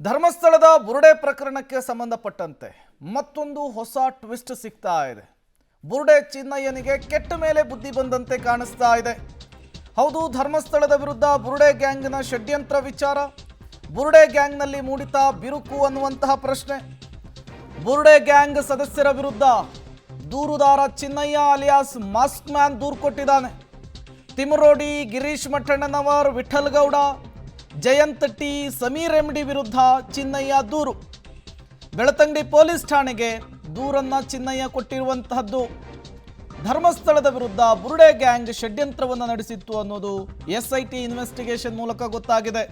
ಧರ್ಮಸ್ಥಳದ ಬುರುಡೆ ಪ್ರಕರಣಕ್ಕೆ ಸಂಬಂಧಪಟ್ಟಂತೆ ಮತ್ತೊಂದು ಹೊಸ ಟ್ವಿಸ್ಟ್ ಸಿಗ್ತಾ ಇದೆ. ಬುರುಡೆ ಚಿನ್ನಯ್ಯನಿಗೆ ಕೆಟ್ಟ ಮೇಲೆ ಬುದ್ಧಿ ಬಂದಂತೆ ಕಾಣಿಸ್ತಾ ಇದೆ. ಹೌದು, ಧರ್ಮಸ್ಥಳದ ವಿರುದ್ಧ ಬುರುಡೆ ಗ್ಯಾಂಗ್ನ ಷಡ್ಯಂತ್ರ ವಿಚಾರ, ಬುರುಡೆ ಗ್ಯಾಂಗ್ನಲ್ಲಿ ಮೂಡಿತ ಬಿರುಕು ಅನ್ನುವಂತಹ ಪ್ರಶ್ನೆ. ಬುರುಡೆ ಗ್ಯಾಂಗ್ ಸದಸ್ಯರ ವಿರುದ್ಧ ದೂರುದಾರ ಚಿನ್ನಯ್ಯ ಅಲಿಯಾಸ್ ಮಾಸ್ಕ್ ಮ್ಯಾನ್ ದೂರು ಕೊಟ್ಟಿದ್ದಾನೆ. ತಿಮರೋಡಿ, ಗಿರೀಶ್ ಮಠಣ್ಣನವರ್, ವಿಠಲ್ ಗೌಡ, ಜಯಂತ್ ಟಿ, ಸಮೀರ್ ಎಂಡಿ ವಿರುದ್ಧ ಚಿನ್ನಯ್ಯ ದೂರು. ಬೆಳತಂಗಡಿ ಪೊಲೀಸ್ ಠಾಣೆಗೆ ದೂರನ್ನ ಚಿನ್ನಯ್ಯ ಕೊಟ್ಟಿರುವಂತಹದ್ದು. ಧರ್ಮಸ್ಥಳದ ವಿರುದ್ಧ ಬುರುಡೆ ಗ್ಯಾಂಗ್ ಷಡ್ಯಂತ್ರವನ್ನು ನಡೆಸಿತ್ತು ಅನ್ನೋದು SIT ಇನ್ವೆಸ್ಟಿಗೇಷನ್ ಮೂಲಕ ಗೊತ್ತಾಗಿದೆ.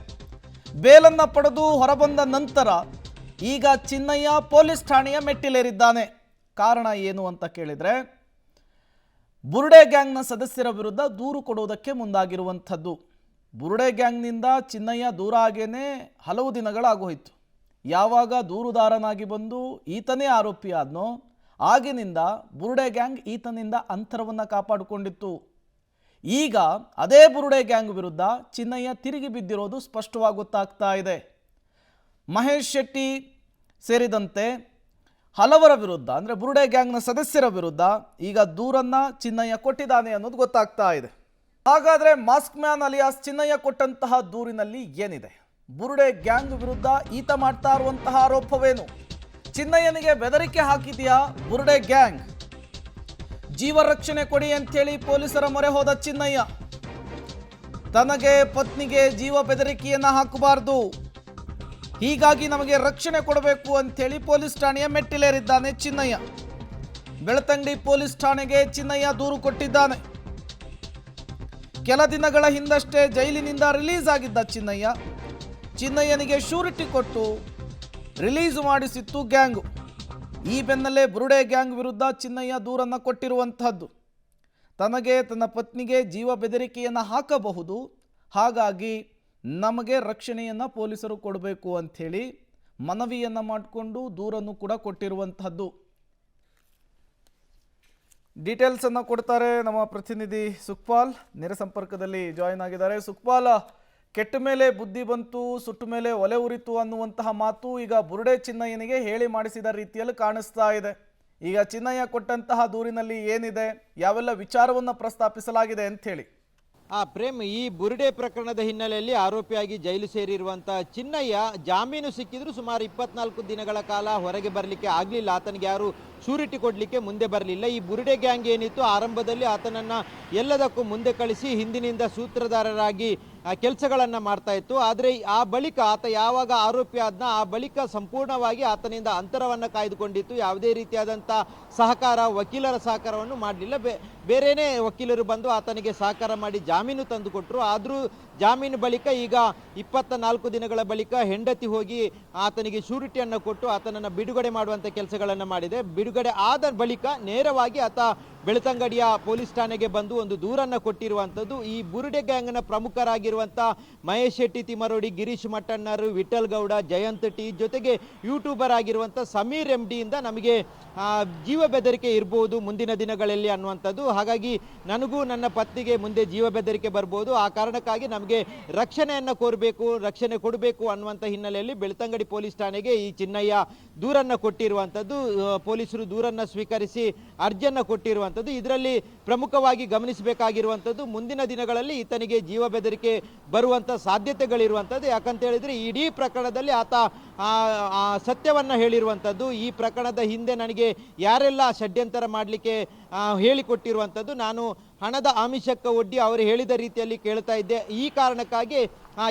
ಬೇಲನ್ನ ಪಡೆದು ಹೊರಬಂದ ನಂತರ ಈಗ ಚಿನ್ನಯ್ಯ ಪೊಲೀಸ್ ಠಾಣೆಯ ಮೆಟ್ಟಿಲೇರಿದ್ದಾನೆ. ಕಾರಣ ಏನು ಅಂತ ಕೇಳಿದ್ರೆ, ಬುರುಡೆ ಗ್ಯಾಂಗ್ನ ಸದಸ್ಯರ ವಿರುದ್ಧ ದೂರು ಕೊಡುವುದಕ್ಕೆ ಮುಂದಾಗಿರುವಂಥದ್ದು. ಬುರುಡೆ ಗ್ಯಾಂಗ್ನಿಂದ ಚಿನ್ನಯ್ಯ ದೂರ ಆಗೇನೆ ಹಲವು ದಿನಗಳಾಗೋಯಿತು. ಯಾವಾಗ ದೂರುದಾರನಾಗಿ ಬಂದು ಈತನೇ ಆರೋಪಿ ಆದ್ನೋ ಆಗಿನಿಂದ ಬುರುಡೆ ಗ್ಯಾಂಗ್ ಈತನಿಂದ ಅಂತರವನ್ನು ಕಾಪಾಡಿಕೊಂಡಿತ್ತು. ಈಗ ಅದೇ ಬುರುಡೆ ಗ್ಯಾಂಗ್ ವಿರುದ್ಧ ಚಿನ್ನಯ್ಯ ತಿರುಗಿ ಬಿದ್ದಿರೋದು ಸ್ಪಷ್ಟವಾಗಿ ಗೊತ್ತಾಗ್ತಾ ಇದೆ. ಮಹೇಶ್ ಶೆಟ್ಟಿ ಸೇರಿದಂತೆ ಹಲವರ ವಿರುದ್ಧ, ಅಂದರೆ ಬುರುಡೆ ಗ್ಯಾಂಗ್ನ ಸದಸ್ಯರ ವಿರುದ್ಧ ಈಗ ದೂರನ್ನ ಚಿನ್ನಯ್ಯ ಕೊಟ್ಟಿದ್ದಾನೆ ಅನ್ನೋದು ಗೊತ್ತಾಗ್ತಾ ಇದೆ. ಹಾಗಾದರೆ ಮಾಸ್ಕ್ ಮ್ಯಾನ್ ಅಲಿಯಾಸ್ ಚಿನ್ನಯ್ಯ ಕೊಟ್ಟಂತಹ ದೂರಿನಲ್ಲಿ ಏನಿದೆ? ಬುರುಡೆ ಗ್ಯಾಂಗ್ ವಿರುದ್ಧ ಈತ ಮಾಡ್ತಾ ಇರುವಂತಹ ಆರೋಪವೇನು? ಚಿನ್ನಯ್ಯನಿಗೆ ಬೆದರಿಕೆ ಹಾಕಿದೆಯಾ ಬುರುಡೆ ಗ್ಯಾಂಗ್? ಜೀವ ರಕ್ಷಣೆ ಕೊಡಿ ಅಂತೇಳಿ ಪೊಲೀಸರ ಮೊರೆ ಹೋದ ಚಿನ್ನಯ್ಯ. ತನಗೆ ಪತ್ನಿಗೆ ಜೀವ ಬೆದರಿಕೆಯನ್ನ ಹಾಕಬಾರದು, ಹೀಗಾಗಿ ನಮಗೆ ರಕ್ಷಣೆ ಕೊಡಬೇಕು ಅಂತೇಳಿ ಪೊಲೀಸ್ ಠಾಣೆಯ ಮೆಟ್ಟಿಲೇರಿದ್ದಾನೆ ಚಿನ್ನಯ್ಯ. ಬೆಳತಂಗಡಿ ಪೊಲೀಸ್ ಠಾಣೆಗೆ ಚಿನ್ನಯ್ಯ ದೂರು ಕೊಟ್ಟಿದ್ದಾನೆ. ಕೆಲ ದಿನಗಳ ಹಿಂದಷ್ಟೇ ಜೈಲಿನಿಂದ ರಿಲೀಸ್ ಆಗಿದ್ದ ಚಿನ್ನಯ್ಯನಿಗೆ ಶ್ಯೂರಿಟಿ ಕೊಟ್ಟು ರಿಲೀಸ್ ಮಾಡಿಸಿತ್ತು ಗ್ಯಾಂಗು. ಈ ಬೆನ್ನಲ್ಲೇ ಬುರುಡೆ ಗ್ಯಾಂಗ್ ವಿರುದ್ಧ ಚಿನ್ನಯ್ಯ ದೂರನ್ನು ಕೊಟ್ಟಿರುವಂತಹದ್ದು. ತನಗೆ ತನ್ನ ಪತ್ನಿಗೆ ಜೀವ ಬೆದರಿಕೆಯನ್ನು ಹಾಕಬಹುದು, ಹಾಗಾಗಿ ನಮಗೆ ರಕ್ಷಣೆಯನ್ನು ಪೊಲೀಸರು ಕೊಡಬೇಕು ಅಂಥೇಳಿ ಮನವಿಯನ್ನು ಮಾಡಿಕೊಂಡು ದೂರನ್ನು ಕೂಡ ಕೊಟ್ಟಿರುವಂತಹದ್ದು. ಡೀಟೇಲ್ಸ್ ಅನ್ನು ಕೊಡ್ತಾರೆ ನಮ್ಮ ಪ್ರತಿನಿಧಿ ಸುಕ್ಪಾಲ್, ನೇರ ಸಂಪರ್ಕದಲ್ಲಿ ಜಾಯಿನ್ ಆಗಿದ್ದಾರೆ. ಸುಕ್ಪಾಲ್, ಕೆಟ್ಟ ಮೇಲೆ ಬುದ್ಧಿ ಬಂತು, ಸುಟ್ಟ ಮೇಲೆ ಒಲೆ ಉರಿತು ಅನ್ನುವಂತಹ ಮಾತು ಈಗ ಬುರುಡೆ ಚಿನ್ನಯ್ಯನಿಗೆ ಹೇಳಿ ಮಾಡಿಸಿದ ರೀತಿಯಲ್ಲಿ ಕಾಣಿಸ್ತಾ ಇದೆ. ಈಗ ಚಿನ್ನಯ್ಯ ಕೊಟ್ಟಂತಹ ದೂರಿನಲ್ಲಿ ಏನಿದೆ, ಯಾವೆಲ್ಲ ವಿಚಾರವನ್ನು ಪ್ರಸ್ತಾಪಿಸಲಾಗಿದೆ ಅಂತ ಹೇಳಿ? ಪ್ರೇಮ್, ಈ ಬುರುಡೆ ಪ್ರಕರಣದ ಹಿನ್ನೆಲೆಯಲ್ಲಿ ಆರೋಪಿಯಾಗಿ ಜೈಲು ಸೇರಿರುವಂಥ ಚಿನ್ನಯ್ಯ ಜಾಮೀನು ಸಿಕ್ಕಿದ್ರು ಸುಮಾರು 24 ದಿನಗಳ ಕಾಲ ಹೊರಗೆ ಬರಲಿಕ್ಕೆ ಆಗಲಿಲ್ಲ. ಆತನಿಗೆ ಯಾರು ಶ್ಯೂರಿಟಿ ಕೊಡಲಿಕ್ಕೆ ಮುಂದೆ ಬರಲಿಲ್ಲ. ಈ ಬುರುಡೆ ಗ್ಯಾಂಗ್ ಏನಿತ್ತು, ಆರಂಭದಲ್ಲಿ ಆತನನ್ನು ಎಲ್ಲದಕ್ಕೂ ಮುಂದೆ ಕಳಿಸಿ ಹಿಂದಿನಿಂದ ಸೂತ್ರಧಾರರಾಗಿ ಕೆಲಸಗಳನ್ನು ಮಾಡ್ತಾ ಇತ್ತು. ಆದರೆ ಆ ಬಳಿಕ ಆತ ಯಾವಾಗ ಆರೋಪಿ ಆದ್ನ ಆ ಬಳಿಕ ಸಂಪೂರ್ಣವಾಗಿ ಆತನಿಂದ ಅಂತರವನ್ನು ಕಾಯ್ದುಕೊಂಡಿತ್ತು. ಯಾವುದೇ ರೀತಿಯಾದಂಥ ಸಹಕಾರ, ವಕೀಲರ ಸಹಕಾರವನ್ನು ಮಾಡಲಿಲ್ಲ. ಬೇರೆಯೇ ವಕೀಲರು ಬಂದು ಆತನಿಗೆ ಸಹಕಾರ ಮಾಡಿ ಜಾಮೀನು ತಂದುಕೊಟ್ರು. ಆದರೂ ಜಾಮೀನು ಬಳಿಕ ಈಗ 24 ದಿನಗಳ ಬಳಿಕ ಹೆಂಡತಿ ಹೋಗಿ ಆತನಿಗೆ ಶ್ಯೂರಿಟಿಯನ್ನು ಕೊಟ್ಟು ಆತನನ್ನು ಬಿಡುಗಡೆ ಮಾಡುವಂಥ ಕೆಲಸಗಳನ್ನು ಮಾಡಿದೆ. ಬಿಡುಗಡೆ ಆದ ಬಳಿಕ ನೇರವಾಗಿ ಆತ ಬೆಳತಂಗಡಿಯ ಪೊಲೀಸ್ ಠಾಣೆಗೆ ಬಂದು ಒಂದು ದೂರನ್ನು ಕೊಟ್ಟಿರುವಂಥದ್ದು. ಈ ಬುರುಡೆ ಗ್ಯಾಂಗ್ನ ಪ್ರಮುಖರಾಗಿರುವಂಥ ಮಹೇಶ್ ಶೆಟ್ಟಿ, ತಿಮರೋಡಿ, ಗಿರೀಶ್ ಮಠಣ್ಣರು, ವಿಠಲ್ ಗೌಡ, ಜಯಂತ್ ಟಿ, ಜೊತೆಗೆ ಯೂಟ್ಯೂಬರ್ ಆಗಿರುವಂಥ ಸಮೀರ್ ಎಂಡಿಯಿಂದ ನಮಗೆ ಜೀವ ಬೆದರಿಕೆ ಇರ್ಬೋದು ಮುಂದಿನ ದಿನಗಳಲ್ಲಿ ಅನ್ನುವಂಥದ್ದು. ಹಾಗಾಗಿ ನನಗೂ ನನ್ನ ಪತ್ನಿಗೆ ಮುಂದೆ ಜೀವ ಬೆದರಿಕೆ ಬರ್ಬೋದು, ಆ ಕಾರಣಕ್ಕಾಗಿ ನಮಗೆ ರಕ್ಷಣೆಯನ್ನು ಕೋರಬೇಕು, ರಕ್ಷಣೆ ಕೊಡಬೇಕು ಅನ್ನುವಂಥ ಹಿನ್ನೆಲೆಯಲ್ಲಿ ಬೆಳತಂಗಡಿ ಪೊಲೀಸ್ ಠಾಣೆಗೆ ಈ ಚಿನ್ನಯ್ಯ ದೂರನ್ನು ಕೊಟ್ಟಿರುವಂಥದ್ದು. ಪೊಲೀಸರು ದೂರನ್ನು ಸ್ವೀಕರಿಸಿ ಅರ್ಜಿಯನ್ನು ಕೊಟ್ಟಿರುವಂಥದ್ದು. ಇದರಲ್ಲಿ ಪ್ರಮುಖವಾಗಿ ಗಮನಿಸಬೇಕಾಗಿರುವಂಥದ್ದು, ಮುಂದಿನ ದಿನಗಳಲ್ಲಿ ಈತನಿಗೆ ಜೀವ ಬೆದರಿಕೆ ಬರುವಂಥ ಸಾಧ್ಯತೆಗಳಿರುವಂಥದ್ದು. ಯಾಕಂತ ಹೇಳಿದರೆ ಇಡೀ ಪ್ರಕರಣದಲ್ಲಿ ಆತ ಸತ್ಯವನ್ನು ಹೇಳಿರುವಂಥದ್ದು. ಈ ಪ್ರಕರಣದ ಹಿಂದೆ ನನಗೆ ಯಾರೆಲ್ಲ ಷಡ್ಯಂತರ ಮಾಡಲಿಕ್ಕೆ ಹೇಳಿಕೊಟ್ಟಿರುವಂಥದ್ದು, ನಾನು ಹಣದ ಆಮಿಷಕ್ಕೆ ಒಡ್ಡಿ ಅವರು ಹೇಳಿದ ರೀತಿಯಲ್ಲಿ ಕೇಳ್ತಾ ಇದ್ದೆ. ಈ ಕಾರಣಕ್ಕಾಗಿ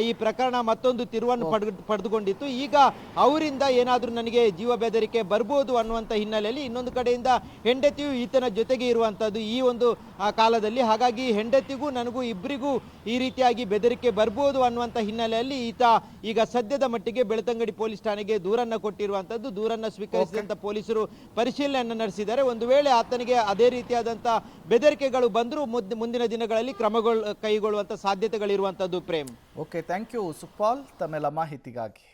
ಈ ಪ್ರಕರಣ ಮತ್ತೊಂದು ತಿರುವನ್ನು ಪಡೆದುಕೊಂಡಿತ್ತು. ಈಗ ಅವರಿಂದ ಏನಾದರೂ ನನಗೆ ಜೀವ ಬೆದರಿಕೆ ಬರ್ಬೋದು ಅನ್ನುವಂಥ ಹಿನ್ನೆಲೆಯಲ್ಲಿ ಇನ್ನೊಂದು ಕಡೆಯಿಂದ ಹೆಂಡತಿಯು ಈತನ ಜೊತೆಗೆ ಇರುವಂಥದ್ದು ಈ ಒಂದು ಕಾಲದಲ್ಲಿ. ಹಾಗಾಗಿ ಹೆಂಡತಿಗೂ ನನಗೂ ಇಬ್ಬರಿಗೂ ಈ ರೀತಿಯಾಗಿ ಬೆದರಿಕೆ ಬರ್ಬೋದು ಅನ್ನುವಂಥ ಹಿನ್ನೆಲೆಯಲ್ಲಿ ಈತ ಈಗ ಸದ್ಯದ ಮಟ್ಟಿಗೆ ಬೆಳತಂಗಡಿ ಪೊಲೀಸ್ ಠಾಣೆಗೆ ದೂರನ್ನು ಕೊಟ್ಟಿರುವಂಥದ್ದು. ದೂರನ್ನು ಸ್ವೀಕರಿಸಿದಂಥ ಪೊಲೀಸರು ಪರಿಶೀಲನೆಯನ್ನು ನಡೆಸಿದ್ದಾರೆ. ಒಂದು ವೇಳೆ ಆತನಿಗೆ ಅದೇ ರೀತಿಯಾದಂಥ ಬೆದರಿಕೆಗಳು ಬಂದರೂ ಮುಂದಿನ ದಿನಗಳಲ್ಲಿ ಕ್ರಮಗಳು ಕೈಗೊಳ್ಳುವಂಥ ಸಾಧ್ಯತೆಗಳಿರುವಂಥದ್ದು. Prem, okay, thank you Sukhpal ತಮ್ಮೆಲ್ಲ ಮಾಹಿತಿಗಾಗಿ.